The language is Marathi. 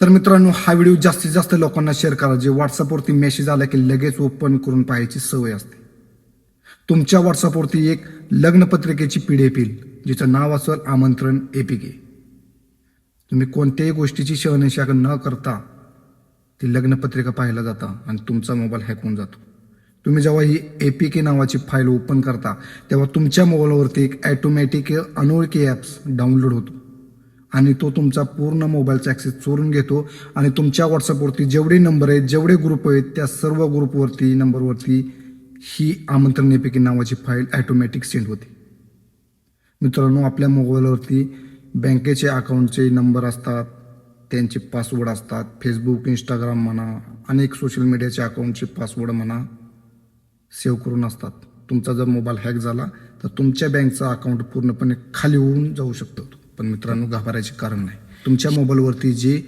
तर मित्रांनो, हा व्हिडिओ जास्तीत जास्त लोकांना शेअर करा जे व्हॉट्सअपवरती मेसेज आला की लगेच ओपन करून पाहायची सवय असते. तुमच्या व्हॉट्सअपवरती एक लग्नपत्रिकेची PDF येईल जिचं नाव असेल आमंत्रण APK. तुम्ही कोणत्याही गोष्टीची शहानिशा न करता ती लग्नपत्रिका पाहायला जाता आणि तुमचा मोबाईल हॅक होऊन जातो. तुम्ही जेव्हा ही APK नावाची फाईल ओपन करता तेव्हा तुमच्या मोबाईलवरती एक ॲटोमॅटिक अनोळखी ॲप्स डाउनलोड होतो आणि तो तुमचा पूर्ण मोबाईलचा ॲक्सेस चोरून घेतो आणि तुमच्या व्हॉट्सअपवरती जेवढे नंबर आहेत, जेवढे ग्रुप आहेत, त्या सर्व ग्रुपवरती नंबरवरती ही आमंत्रण APK नावाची फाईल ॲटोमॅटिक सेंड होते. मित्रांनो, आपल्या मोबाईलवरती बँकेचे अकाउंटचे नंबर असतात, त्यांचे पासवर्ड असतात, फेसबुक, इंस्टाग्राम म्हणा, अनेक सोशल मीडियाचे अकाउंटचे पासवर्ड म्हणा सेव्ह करून असतात. तुमचा जर मोबाईल हॅक झाला तर तुमच्या बँकचा अकाउंट पूर्णपणे खाली होऊन जाऊ शकतो. पण मित्रांनो, घाबरायचे कारण नाही. तुमच्या मोबाईलवरती जे